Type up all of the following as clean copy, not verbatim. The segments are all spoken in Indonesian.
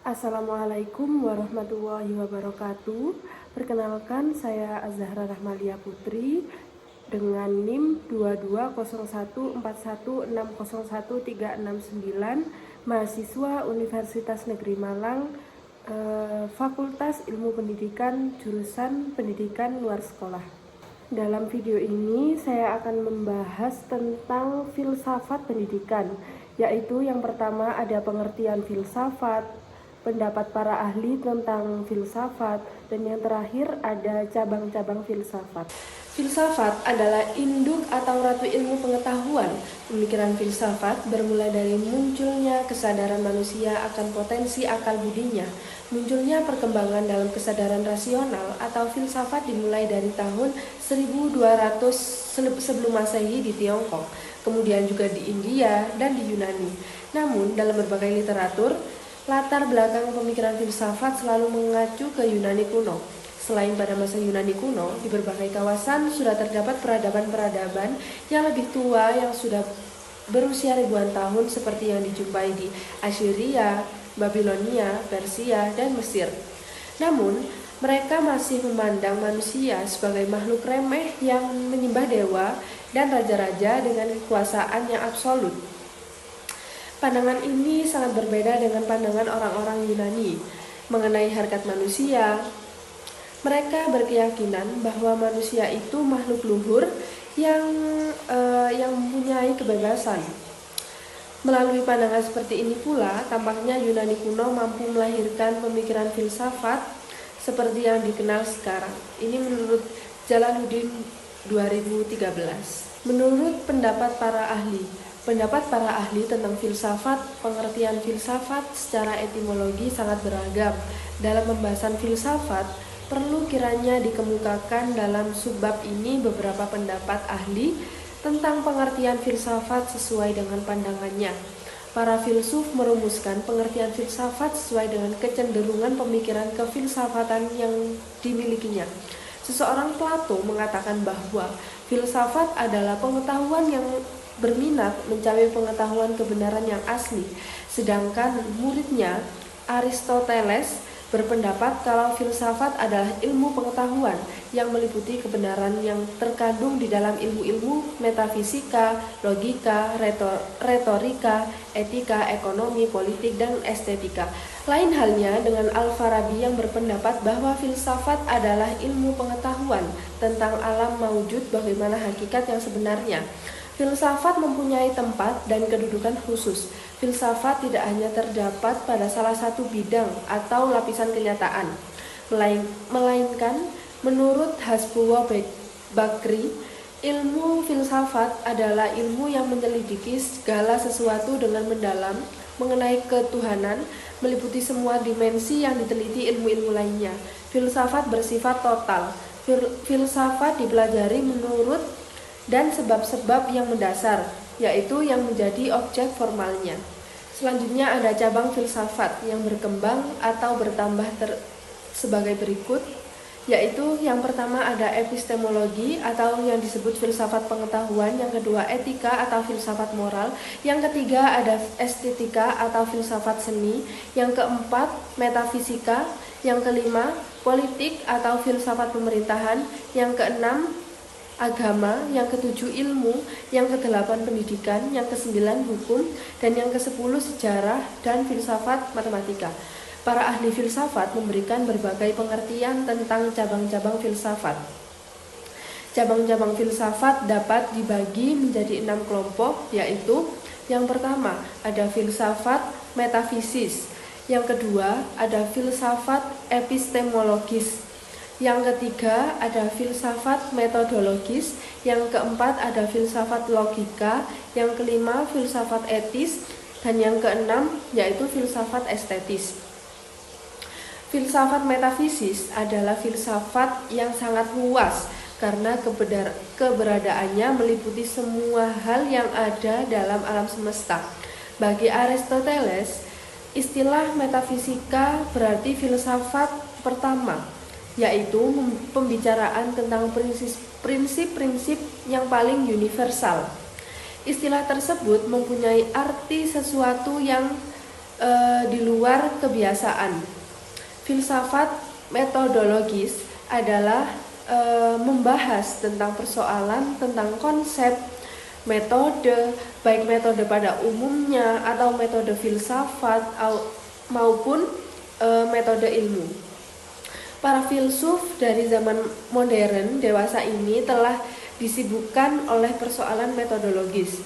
Assalamualaikum warahmatullahi wabarakatuh. Perkenalkan, saya Azahra Rahmalia Putri dengan NIM 220141601369, mahasiswa Universitas Negeri Malang, Fakultas Ilmu Pendidikan, jurusan Pendidikan Luar Sekolah. Dalam video ini saya akan membahas tentang filsafat pendidikan, yaitu yang pertama ada pengertian filsafat, pendapat para ahli tentang filsafat, dan yang terakhir ada cabang-cabang filsafat. Filsafat adalah induk atau ratu ilmu pengetahuan. Pemikiran filsafat bermula dari munculnya kesadaran manusia akan potensi akal budinya. Munculnya perkembangan dalam kesadaran rasional atau filsafat dimulai dari tahun 1200 sebelum Masehi di Tiongkok, kemudian juga di India dan di Yunani. Namun dalam berbagai literatur, latar belakang pemikiran filsafat selalu mengacu ke Yunani kuno. Selain pada masa Yunani kuno, di berbagai kawasan sudah terdapat peradaban-peradaban yang lebih tua yang sudah berusia ribuan tahun seperti yang dijumpai di Assyria, Babilonia, Persia, dan Mesir. Namun, mereka masih memandang manusia sebagai makhluk remeh yang menyembah dewa dan raja-raja dengan kekuasaan yang absolut. Pandangan ini sangat berbeda dengan pandangan orang-orang Yunani mengenai harkat manusia. Mereka berkeyakinan bahwa manusia itu makhluk luhur yang mempunyai kebebasan. Melalui pandangan seperti ini pula, tampaknya Yunani kuno mampu melahirkan pemikiran filsafat seperti yang dikenal sekarang. Ini menurut Jalaluddin 2013. Menurut pendapat para ahli tentang filsafat, pengertian filsafat secara etimologi sangat beragam. Dalam pembahasan filsafat, perlu kiranya dikemukakan dalam subbab ini beberapa pendapat ahli tentang pengertian filsafat sesuai dengan pandangannya. Para filsuf merumuskan pengertian filsafat sesuai dengan kecenderungan pemikiran kefilsafatan yang dimilikinya. Seseorang Plato mengatakan bahwa filsafat adalah pengetahuan yang berminat mencari pengetahuan kebenaran yang asli, sedangkan muridnya Aristoteles berpendapat kalau filsafat adalah ilmu pengetahuan yang meliputi kebenaran yang terkandung di dalam ilmu-ilmu metafisika, logika, retorika, etika, ekonomi, politik, dan estetika. Lain halnya dengan Al-Farabi yang berpendapat bahwa filsafat adalah ilmu pengetahuan tentang alam maujud, bagaimana hakikat yang sebenarnya. Filsafat mempunyai tempat dan kedudukan khusus. Filsafat tidak hanya terdapat pada salah satu bidang atau lapisan kenyataan, melainkan menurut Hasbulla Bakri, ilmu filsafat adalah ilmu yang menyelidiki segala sesuatu dengan mendalam mengenai ketuhanan, meliputi semua dimensi yang diteliti ilmu-ilmu lainnya. Filsafat bersifat total. Filsafat dipelajari menurut dan sebab-sebab yang mendasar, yaitu yang menjadi objek formalnya. Selanjutnya ada cabang filsafat yang berkembang atau bertambah sebagai berikut, yaitu yang pertama ada epistemologi atau yang disebut filsafat pengetahuan, yang kedua etika atau filsafat moral, yang ketiga ada estetika atau filsafat seni, yang keempat metafisika, yang kelima politik atau filsafat pemerintahan, yang keenam agama, yang ketujuh ilmu, yang kedelapan pendidikan, yang kesembilan hukum, dan yang kesepuluh sejarah dan filsafat matematika. Para ahli filsafat memberikan berbagai pengertian tentang cabang-cabang filsafat. Cabang-cabang filsafat dapat dibagi menjadi 6 kelompok, yaitu yang pertama ada filsafat metafisis, yang kedua ada filsafat epistemologis, yang ketiga ada filsafat metodologis, yang keempat ada filsafat logika, yang kelima filsafat etis, dan yang keenam yaitu filsafat estetis. Filsafat metafisis adalah filsafat yang sangat luas karena keberadaannya meliputi semua hal yang ada dalam alam semesta. Bagi Aristoteles, istilah metafisika berarti filsafat pertama, yaitu pembicaraan tentang prinsip-prinsip yang paling universal. Istilah tersebut mempunyai arti sesuatu yang di luar kebiasaan. Filsafat metodologis adalah membahas tentang persoalan, tentang konsep, metode, baik metode pada umumnya atau metode filsafat maupun metode ilmu. Para filsuf dari zaman modern dewasa ini telah disibukkan oleh persoalan metodologis.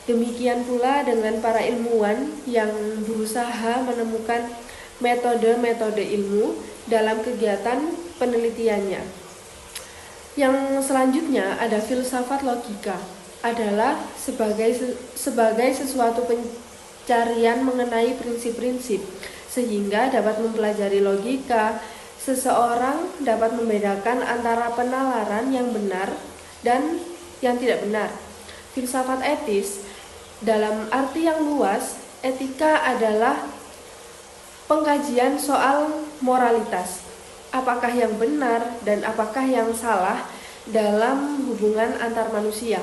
Demikian pula dengan para ilmuwan yang berusaha menemukan metode-metode ilmu dalam kegiatan penelitiannya. Yang selanjutnya ada filsafat logika, adalah sebagai sesuatu pencarian mengenai prinsip-prinsip, sehingga dapat mempelajari logika. Seseorang dapat membedakan antara penalaran yang benar dan yang tidak benar. Filsafat etis dalam arti yang luas, etika adalah pengkajian soal moralitas. Apakah yang benar dan apakah yang salah dalam hubungan antar manusia.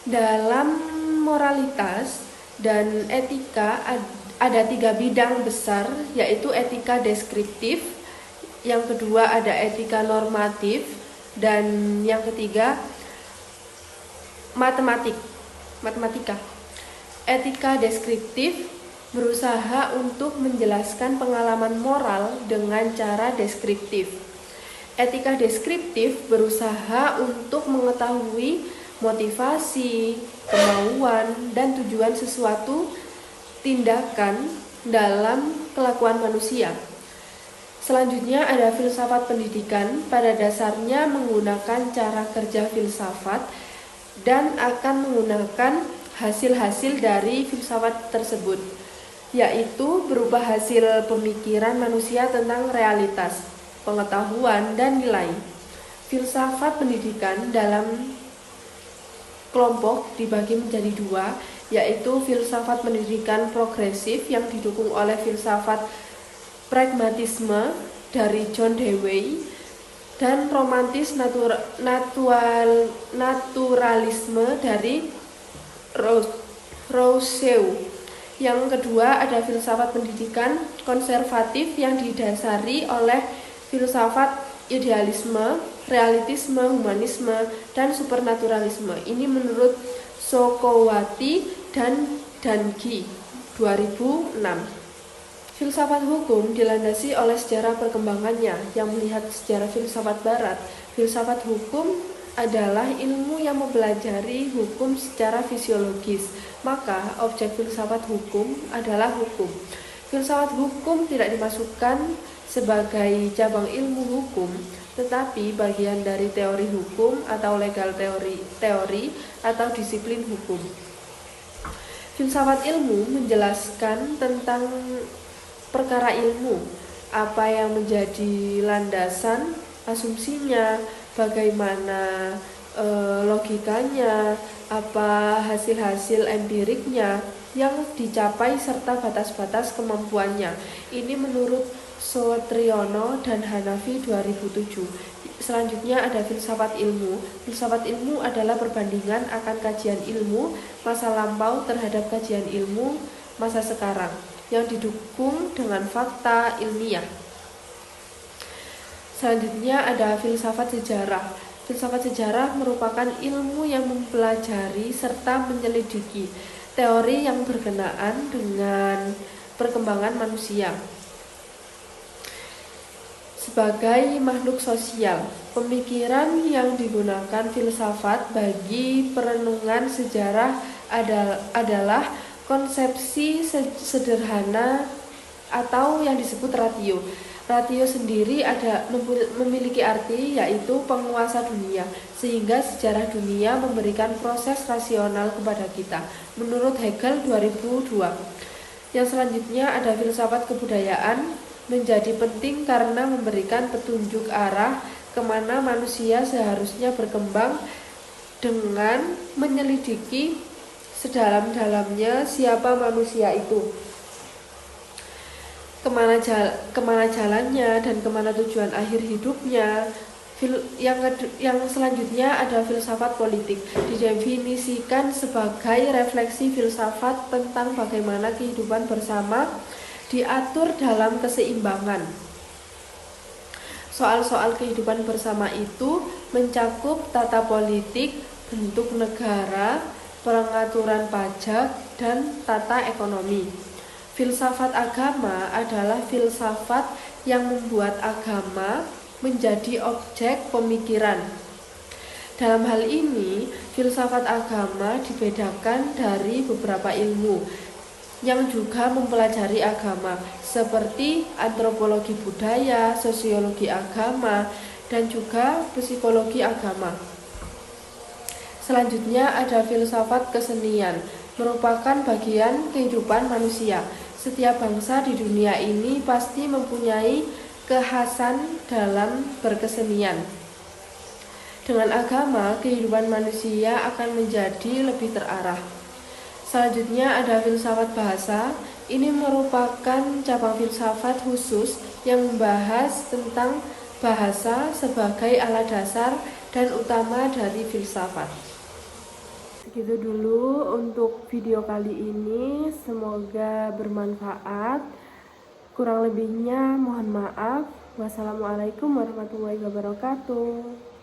Dalam moralitas dan etika ada 3 bidang besar, yaitu etika deskriptif, yang kedua ada etika normatif, dan yang ketiga matematika. Etika deskriptif berusaha untuk menjelaskan pengalaman moral dengan cara deskriptif. Etika deskriptif berusaha untuk mengetahui motivasi, kemauan, dan tujuan sesuatu tindakan dalam kelakuan manusia. Selanjutnya ada filsafat pendidikan, pada dasarnya menggunakan cara kerja filsafat dan akan menggunakan hasil-hasil dari filsafat tersebut, yaitu berupa hasil pemikiran manusia tentang realitas, pengetahuan, dan nilai. Filsafat pendidikan dalam kelompok dibagi menjadi 2, yaitu filsafat pendidikan progresif yang didukung oleh filsafat pragmatisme dari John Dewey dan romantis naturalisme dari Rousseau. Yang kedua ada filsafat pendidikan konservatif yang didasari oleh filsafat idealisme, realistisme, humanisme, dan supernaturalisme. Ini menurut Sokowati dan Dangi 2006. Filsafat hukum dilandasi oleh sejarah perkembangannya yang melihat sejarah filsafat barat. Filsafat hukum adalah ilmu yang mempelajari hukum secara fisiologis, maka objek filsafat hukum adalah hukum. Filsafat hukum tidak dimasukkan sebagai cabang ilmu hukum, tetapi bagian dari teori hukum atau legal teori atau disiplin hukum. Filsafat ilmu menjelaskan tentang perkara ilmu, apa yang menjadi landasan asumsinya, bagaimana logikanya, apa hasil-hasil empiriknya yang dicapai serta batas-batas kemampuannya. Ini menurut Soetriono dan Hanafi 2007. Selanjutnya ada filsafat ilmu. Filsafat ilmu adalah perbandingan akan kajian ilmu masa lampau terhadap kajian ilmu masa sekarang yang didukung dengan fakta ilmiah. Selanjutnya ada filsafat sejarah. Filsafat sejarah merupakan ilmu yang mempelajari serta menyelidiki teori yang berkenaan dengan perkembangan manusia. Sebagai makhluk sosial, pemikiran yang digunakan filsafat bagi perenungan sejarah adalah konsepsi sederhana atau yang disebut ratio. Ratio sendiri memiliki arti yaitu penguasa dunia, sehingga sejarah dunia memberikan proses rasional kepada kita, menurut Hegel 2002. Yang selanjutnya ada filsafat kebudayaan, menjadi penting karena memberikan petunjuk arah kemana manusia seharusnya berkembang dengan menyelidiki sedalam-dalamnya siapa manusia itu, kemana jalannya dan kemana tujuan akhir hidupnya, Yang selanjutnya ada filsafat politik. Didefinisikan sebagai refleksi filsafat tentang bagaimana kehidupan bersama diatur dalam keseimbangan. Soal-soal kehidupan bersama itu mencakup tata politik, bentuk negara, pengaturan pajak, dan tata ekonomi. Filsafat agama adalah filsafat yang membuat agama menjadi objek pemikiran. Dalam hal ini, filsafat agama dibedakan dari beberapa ilmu yang juga mempelajari agama, seperti antropologi budaya, sosiologi agama, dan juga psikologi agama. Selanjutnya ada filsafat kesenian, merupakan bagian kehidupan manusia. Setiap bangsa di dunia ini pasti mempunyai kekhasan dalam berkesenian. Dengan agama, kehidupan manusia akan menjadi lebih terarah. Selanjutnya ada filsafat bahasa. Ini merupakan cabang filsafat khusus yang membahas tentang bahasa sebagai alat dasar dan utama dari filsafat. Segitu dulu untuk video kali ini, semoga bermanfaat. Kurang lebihnya mohon maaf. Wassalamualaikum warahmatullahi wabarakatuh.